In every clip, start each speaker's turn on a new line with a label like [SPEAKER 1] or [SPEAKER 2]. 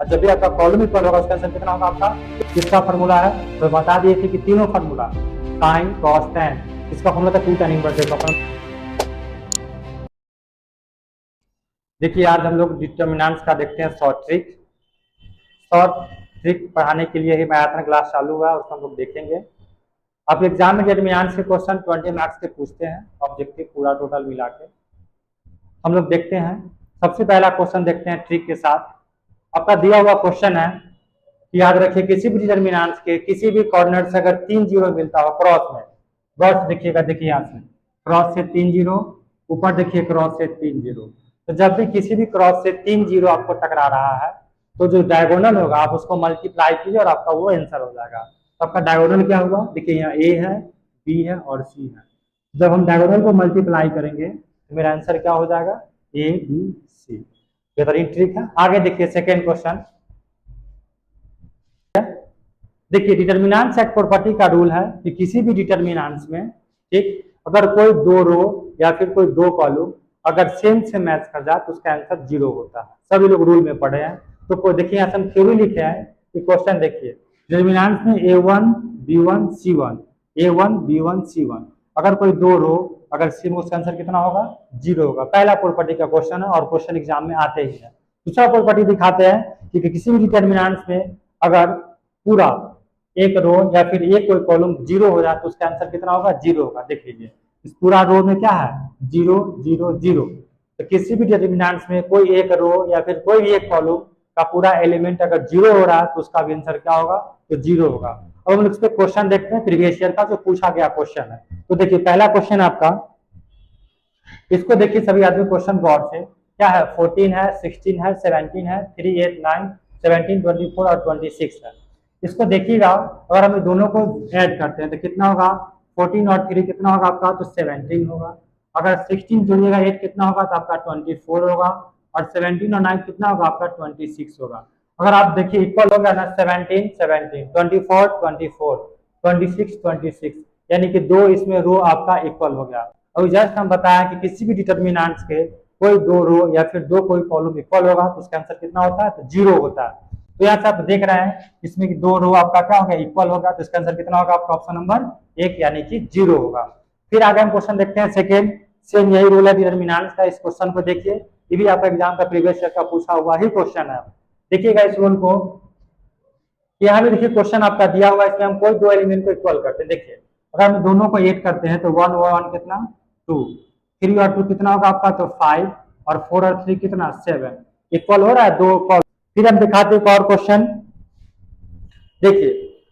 [SPEAKER 1] जब भी आपका कॉलम इक्वल होगा उसका आंसर कितना होगा आपका, किसका फॉर्मूला है तो बता दिए थे कि तीनों फॉर्मूला साइन कॉस टेन, इसका फॉर्मूला था 2 tan इनवर्स। देखिए आज हम लोग डिटर्मिनेंट्स का देखते हैं शॉर्ट ट्रिक पढ़ाने के लिए ही मैराथन क्लास चालू हुआ है, उसको हम लोग देखेंगे। अब एग्जाम में डिटर्मिनेंट्स के क्वेश्चन 20 मार्क्स के पूछते हैं, ऑब्जेक्टिव पूरा टोटल मिला के हम लोग देखते हैं। सबसे पहला क्वेश्चन देखते हैं ट्रिक के साथ। आपका दिया हुआ क्वेश्चन है कि याद रखिए किसी भी डिटर्मिनेंट्स के किसी भी कॉर्नर से अगर 3 जीरो मिलता हो क्रॉस में, क्रॉस देखिएगा, देखिए यहाँ से क्रॉस से 3 जीरो, ऊपर देखिए क्रॉस से 3 जीरो, तो जब भी किसी भी क्रॉस से 3 जीरो आपको टकरा रहा है तो जो डायगोनल होगा आप उसको मल्टीप्लाई कीजिए और आपका वो आंसर हो जाएगा। तो आपका डायगोनल क्या हुआ, देखिए यहाँ ए है, बी है और सी है। जब हम डायगोनल को मल्टीप्लाई करेंगे तो मेरा आंसर क्या हो जाएगा, ए बी सी। बेहतरीन ट्रिक है। आगे देखिए सेकेंड क्वेश्चन। देखिए डिटर्मिनेंट्स एक प्रॉपर्टी का रूल है कि किसी भी डिटर्मिनेंट्स में, ठीक, अगर कोई दो रो या फिर कोई दो कॉलम अगर सेम से मैच कर जाए तो उसका आंसर जीरो होता है। सभी लोग रूल में पढ़े हैं। तो देखिए यहाँ से हम थ्योरी लिखे हैं कि क्वेश्चन देखिए डिटर्मिनेंट्स में A1 B1 C1, A1 B1 C1 अगर कोई दो रो अगर सेम, उसका आंसर कितना होगा, जीरो होगा। पहला प्रॉपर्टी का क्वेश्चन है और क्वेश्चन एग्जाम में आते ही है। दूसरा प्रॉपर्टी दिखाते हैं कि किसी भी डिटर्मिनेंट्स में अगर पूरा एक रो या फिर एक कोई कॉलम जीरो हो जाए तो उसका आंसर कितना होगा, जीरो होगा। देख लीजिए इस पूरा रो में क्या है, जीरो जीरो जीरो। तो किसी भी डिटर्मिनेंट्स में कोई एक रो या फिर कोई भी एक कॉलम का पूरा एलिमेंट अगर जीरो हो रहा है तो उसका भी आंसर क्या होगा, तो जीरो होगा। अब हम लोग इस पे क्वेश्चन देखते हैं प्रीवियस ईयर का जो पूछा गया क्वेश्चन है। तो देखिए पहला क्वेश्चन आपका, इसको देखिए सभी आदमी क्वेश्चन गौर से, क्या है 14 है, 16 है, 17 है, 3 8 9 17 24 और 26 है। इसको देखिएगा अगर हम दोनों को ऐड करते हैं तो कितना होगा, 14 और 3 कितना होगा आपका, तो 17 होगा। अगर 16 जोड़िएगा 8 कितना होगा, तो आपका 24 होगा। और 17 और 9 कितना होगा आपका, 26 होगा। अगर आप देखिए इक्वल होगा ना, 17 17 24 24 26 26, यानी कि दो इसमें रो आपका इक्वल हो गया। और जस्ट हम बताया कि किसी भी डिटर्मिनेंट्स के कोई दो रो या फिर दो कोई कॉलम इक्वल होगा तो उसका आंसर कितना होता है, तो जीरो होता है। तो यहाँ से आप देख रहे हैं इसमें कि दो रो आपका क्या होगा, इक्वल होगा, तो इसका आंसर कितना होगा आपका, ऑप्शन नंबर 1 यानी कि जीरो होगा। फिर आगे हम क्वेश्चन देखते हैं सेकेंड। सेम यही रूल है डिटर्मिनेंट्स का। इस क्वेश्चन को देखिए, ये भी आपका एग्जाम का प्रीवियस ईयर का पूछा हुआ ही क्वेश्चन है। देखिएगा इस रूल को, यहाँ भी देखिए क्वेश्चन आपका दिया हुआ है, इसमें हम कोई दो एलिमेंट को इक्वल करते हैं। देखिए अगर हम दोनों को ऐड करते हैं तो 1 1 कितना 2, 3 और 2 कितना होगा आपका, तो 5 और 4 और 3 कितना 7, इक्वल हो रहा है दो कॉल। फिर हम दिखाते हैं एक और क्वेश्चन। देखिए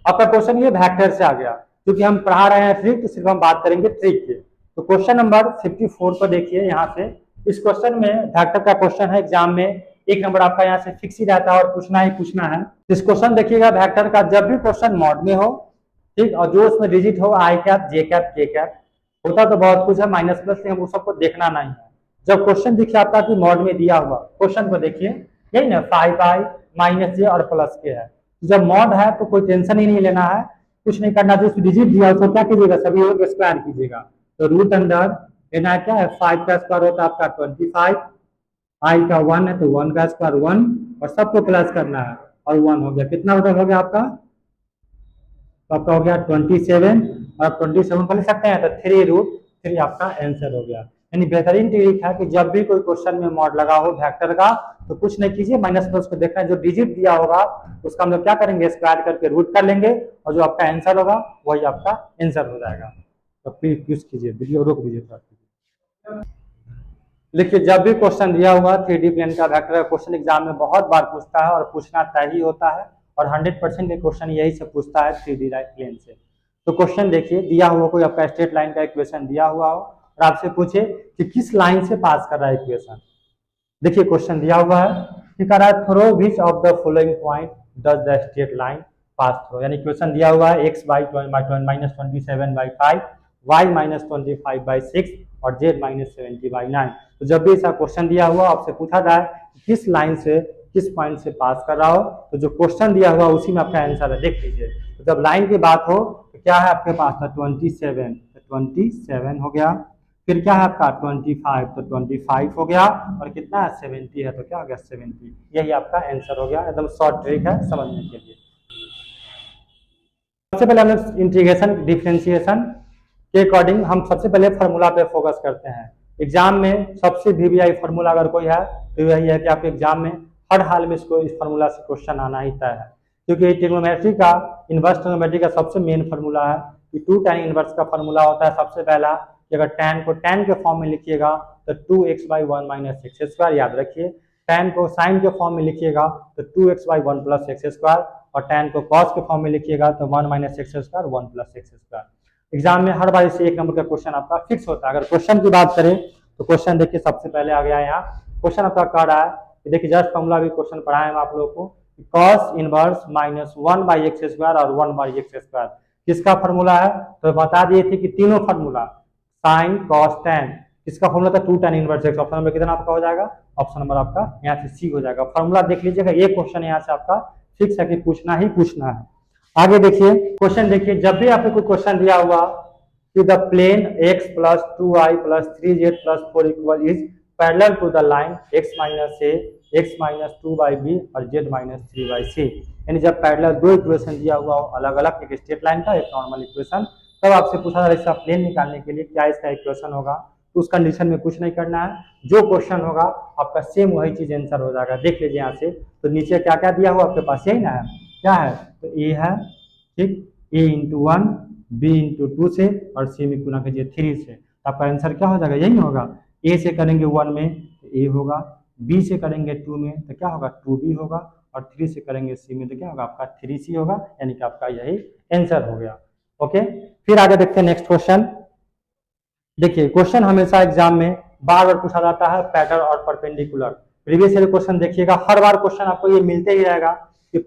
[SPEAKER 1] आपका क्वेश्चन ये वेक्टर से आ गया, क्योंकि हम पढ़ा रहे हैं ट्रिक तो सिर्फ हम बात करेंगे ट्रिक की। तो क्वेश्चन नंबर 54 को देखिए यहाँ से। इस क्वेश्चन में वेक्टर का क्वेश्चन है, एग्जाम में एक नंबर आपका यहाँ से फिक्स ही रहता है और पूछना ही पूछना है। इस क्वेश्चन देखिएगा वेक्टर का, जब भी क्वेश्चन मॉड में हो, ठीक, और जो उसमें डिजिट हो आई कैप जे कैप के कैप, होता तो बहुत कुछ है माइनस प्लस से, हम उस सबको देखना नहीं है। जब क्वेश्चन देखिए आपका कि मॉड में दिया हुआ क्वेश्चन को देखिए, यही ना 5i माइनस जे और प्लस के है। जब मॉड है तो कोई टेंशन ही नहीं लेना है, कुछ नहीं करना। जो डिजिट दिया उसको क्या कीजिएगा, सभी लोग स्क्वायर कीजिएगा। तो रूट अंडर लेना क्या है, 5 का स्क्वायर होता है आपका 25, आई का 1 है तो 1 का स्क्वायर 1, और सबको प्लस करना है और 1 हो गया। कितना टोटल हो गया आपका, तो आपका हो गया 27, और 27 को लिख सकते हैं तो 3√3 आपका आंसर हो गया। यानी बेहतरीन ट्रिक है कि जब भी कोई क्वेश्चन में मॉड लगा हो वेक्टर का तो कुछ नहीं कीजिए, माइनस प्लस को देखना है। जो डिजिट दिया होगा उसका हम लोग क्या करेंगे, स्क्वायर करके रूट कर लेंगे और जो आपका आंसर होगा वही आपका आंसर हो जाएगा। तो प्लीज यूज कीजिए, वीडियो रोक दीजिए। देखिए जब भी क्वेश्चन दिया हुआ 3D प्लेन का वेक्टर का क्वेश्चन एग्जाम में बहुत बार पूछता है और पूछना तय ही होता है, और 100% के क्वेश्चन यही से पूछता है 3D प्लेन से। तो क्वेश्चन देखिए दिया हुआ कोई आपका स्ट्रेट लाइन का इक्वेशन दिया हुआ हो और आपसे पूछे कि किस लाइन से पास कर रहा है इक्वेशन। देखिए क्वेश्चन दिया हुआ है कि कह रहा है through which of the following point does the straight line pass through. यानी क्वेश्चन दिया हुआ है x बाई -27/5, y -25/6 और z -70/9। तो जब भी ऐसा क्वेश्चन दिया हुआ आपसे पूछा जाए किस लाइन से किस पॉइंट से पास कर रहा हो, तो जो क्वेश्चन दिया हुआ उसी में आपका आंसर है। देख लीजिए, तो जब लाइन की बात हो तो क्या है आपके पास था 27 हो गया। फिर क्या है आपका 25, तो 25 हो गया, और कितना है 70 है, तो क्या हो गया 70। यही आपका आंसर हो गया, एकदम शॉर्ट ट्रिक है समझने के लिए। सबसे पहले हम लोग इंटीग्रेशन डिफरेंशिएशन के अकॉर्डिंग हम सबसे पहले फार्मूला पे फोकस करते हैं। एग्जाम में सबसे वीवीआई फार्मूला अगर कोई है तो यही है कि आपके एग्जाम में हर हाल में इसको इस फार्मूला से क्वेश्चन आना ही तय है, क्योंकि ट्रिग्नोमेट्री का इनवर्स ट्रिग्नोमेट्री का सबसे मेन फार्मूला है कि 2 tan इनवर्स का फार्मूला होता है सबसे पहला कि अगर tan को tan के फॉर्म में लिखिएगा तो 2x/1 - x², याद रखिए। tan को sin के फॉर्म में लिखिएगा तो 2x/1 + x², और tan को cos के फॉर्म में लिखिएगा तो 1 - x², 1 + x²। एग्जाम में हर बार से 1 नंबर का क्वेश्चन आपका फिक्स होता है। अगर क्वेश्चन की बात करें तो क्वेश्चन देखिए सबसे पहले आ गया यहाँ। क्वेश्चन आपका कह रहा है कि देखिए जस्ट फॉर्मूला भी क्वेश्चन पढ़ाए हम आप लोगों को, cos इनवर्स -1/x² और 1/x², किसका फॉर्मूला है? तो बता दिए थे कि तीनों फॉर्मूला sin cos tan, इसका फॉर्मूला था 2 tan inverse x। Option number कितना आपका हो जाएगा? ऑप्शन नंबर आपका यहाँ से सी हो जाएगा। फॉर्मूला देख लीजिएगा, एक क्वेश्चन यहाँ से आपका फिक्स है कि पूछना ही पूछना है। आगे देखिए क्वेश्चन, देखिए जब भी आपको कोई क्वेश्चन दिया हुआ कि the plane x + 2y + 3z + 4 = is parallel to the line x - a, x - 2y और z - 3y, यानी जब पैरेलल दो इक्वेशन दिया हुआ हो अलग अलग, एक स्ट्रेट लाइन का एक नॉर्मल इक्वेशन, तब आपसे पूछा जा रहा है इसका प्लेन निकालने के लिए क्या इसका इक्वेशन होगा। तो उस कंडीशन में कुछ नहीं करना है, जो क्वेश्चन होगा आपका सेम वही चीज आंसर हो जाएगा। देख लीजिए यहाँ से, तो नीचे क्या क्या दिया हुआ आपके पास, यही ना है, क्या है? तो ए है, ठीक, a × 1, b × 2 से और c में गुना कीजिए 3 से, तो आपका आंसर क्या हो जाएगा? यही होगा। a से करेंगे 1 में तो a होगा, b से करेंगे 2 में तो क्या होगा? 2b होगा, और 3 से करेंगे c में तो क्या होगा? आपका 3c होगा, यानी कि आपका यही आंसर हो गया। ओके, फिर आगे देखते हैं नेक्स्ट क्वेश्चन। देखिए क्वेश्चन हमेशा एग्जाम में बार बार पूछा जाता है पैरेलल और परपेंडिकुलर। प्रीवियस ईयर क्वेश्चन देखिएगा, हर बार क्वेश्चन आपको ये मिलते ही रहेगा कि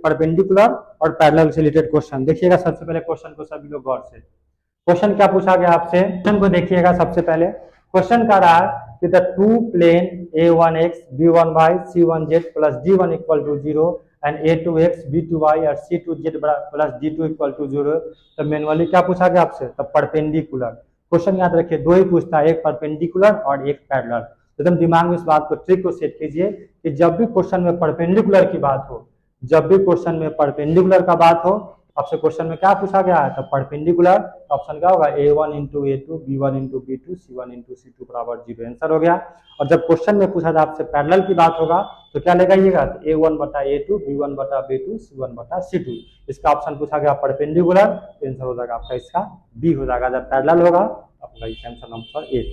[SPEAKER 1] परपेंडिकुलर और पैरेलल से रिलेटेड क्वेश्चन। देखिएगा सबसे पहले क्वेश्चन को सभी लोग गौर से, क्वेश्चन क्या पूछा गया आपसे, क्वेश्चन को देखिएगा। सबसे पहले क्वेश्चन का रहा है कि the two plane a1x b1y c1z + d1 = 0 and a2x b2y और c2z + d2 = 0, तो मैनुअली क्या पूछा गया आपसे? तब परपेंडिकुलर। क्वेश्चन याद रखिए दो ही पूछता है, एक परपेंडिकुलर और एक पैरेलल। एकदम दिमाग में इस बात को, ट्रिक को सेट कीजिए कि जब भी क्वेश्चन में परपेंडिकुलर की बात हो, जब भी क्वेश्चन में परपेंडिकुलर का बात हो, आपसे क्वेश्चन में क्या पूछा गया है? तो परपेंडिकुलर। ऑप्शन क्या होगा? a1 × a2 b1 × b2 c1 × c2 = 0, answer हो गया। और जब क्वेश्चन में पूछा जाए आपसे पैरेलल की बात होगा तो क्या लगाइएगा? तो a1/a2 b1/b2 c1/c2, इसका ऑप्शन पूछा गया परपेंडिकुलर, तो आंसर हो जाएगा आपका इसका बी हो जाएगा। जब पैरेलल होगा आपका आंसर नंबर ए।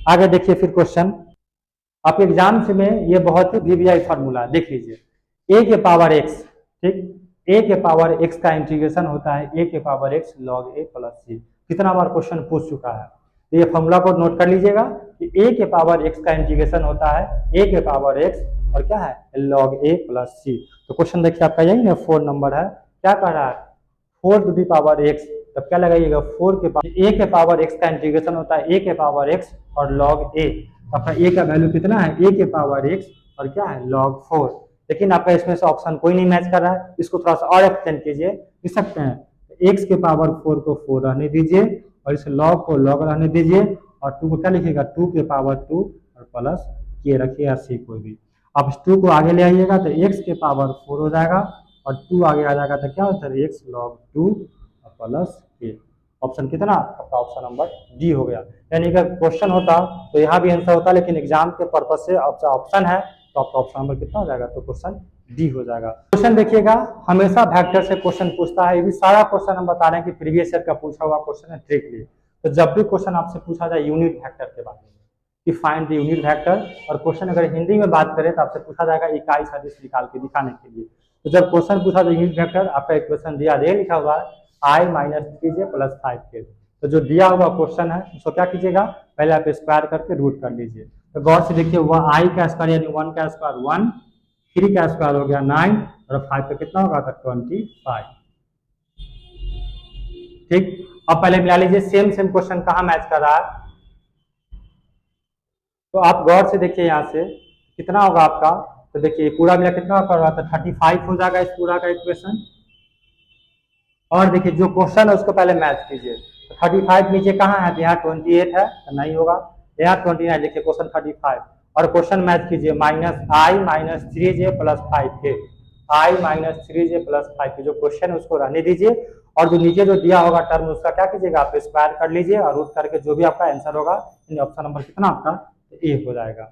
[SPEAKER 1] आगे देखिए फिर क्वेश्चन आपके एग्जाम से में ये बहुत ही वीवीआई फार्मूला देख लीजिए, a के पावर x, ठीक, a के पावर x का इंटीग्रेशन होता है a के power x log a + c। कितना बार क्वेश्चन पूछ चुका है, तो ये फॉर्मूला को नोट कर लीजिएगा कि a के पावर x का इंटीग्रेशन होता है a के पावर x और क्या है? log a + c। तो क्वेश्चन देखिए आपका यही ना 4 नंबर है, क्या कह रहा है? 4⁻x, तब क्या लगाइएगा? 4 के पावर a के पावर x का इंटीग्रेशन होता है a के पावर x और log a, आपका a का वैल्यू कितना है? a के पावर x और क्या है? log 4। लेकिन आपका इसमें से ऑप्शन कोई नहीं मैच कर रहा है, इसको थोड़ा सा और एक्सटेंड कीजिए, लिख सकते हैं x के पावर 4 को 4 रहने दीजिए और इस log को log रहने दीजिए, और 2 को क्या लिखिएगा? 2 के पावर 2 और प्लस के रखिए या c कोई भी। आप इस 2 को आगे ले आइएगा तो x के पावर 4 हो जाएगा और 2 आगे आ जाएगा तो क्या होता है? x log 2 और प्लस के। ऑप्शन कितना? आपका ऑप्शन नंबर डी हो गया। यानी कि क्वेश्चन होता तो यहाँ भी आंसर होता, लेकिन एग्जाम के पर्पज से ऑप्शन है तो आपका ऑप्शन नंबर कितना हो जाएगा? तो क्वेश्चन डी हो जाएगा। क्वेश्चन देखिएगा हमेशा वेक्टर से क्वेश्चन पूछता है, ये भी सारा क्वेश्चन हम बता रहे हैं कि प्रीवियस ईयर का पूछा हुआ क्वेश्चन है ट्रिकली। तो जब भी क्वेश्चन आपसे पूछा जाए यूनिट वेक्टर के बारे में कि फाइंड द यूनिट वेक्टर, और क्वेश्चन अगर हिंदी में बात करें तो आपसे पूछा जाएगा इकाई सदिश निकाल के दिखाने के लिए। तो जब क्वेश्चन पूछा जाए यूनिट वेक्टर, आपका इक्वेशन दिया दे लिखा हुआ है i - 3j + 5k, तो जो दिया हुआ क्वेश्चन है उसको क्या कीजिएगा? पहले आप स्क्वायर करके रूट कर लीजिए। तो गौर से देखिए वह i का स्क्वायर यानी 1 का स्क्वायर 1, 3 का स्क्वायर हो गया 9 और 5 का कितना होगा? तो 25। ठीक, अब पहले मिला लीजिए सेम क्वेश्चन कहाँ मैच कर रहा है, तो आप गौर से देखिए यहाँ से कितना होगा आपका, तो देखिए पूरा मिला कितना कर रहा था? 35 हो जाएगा इस पूरा का इक्वेशन। और देखिए जो क्वेश्चन है उसको पहले मैच कीजिए, तो 35 नीचे कहाँ है, तो यहाँ 28 है तो नहीं होगा, यहाँ 29 देखिए क्वेश्चन 35 और क्वेश्चन मैच कीजिए -i-3j + 5k, i-3j + 5k जो क्वेश्चन है उसको रहने दीजिए और जो नीचे जो दिया होगा टर्म उसका क्या कीजिएगा, आप स्क्वायर कर लीजिए और रूट करके जो भी आपका आंसर होगा, ऑप्शन नंबर कितना आपका, ए हो जाएगा।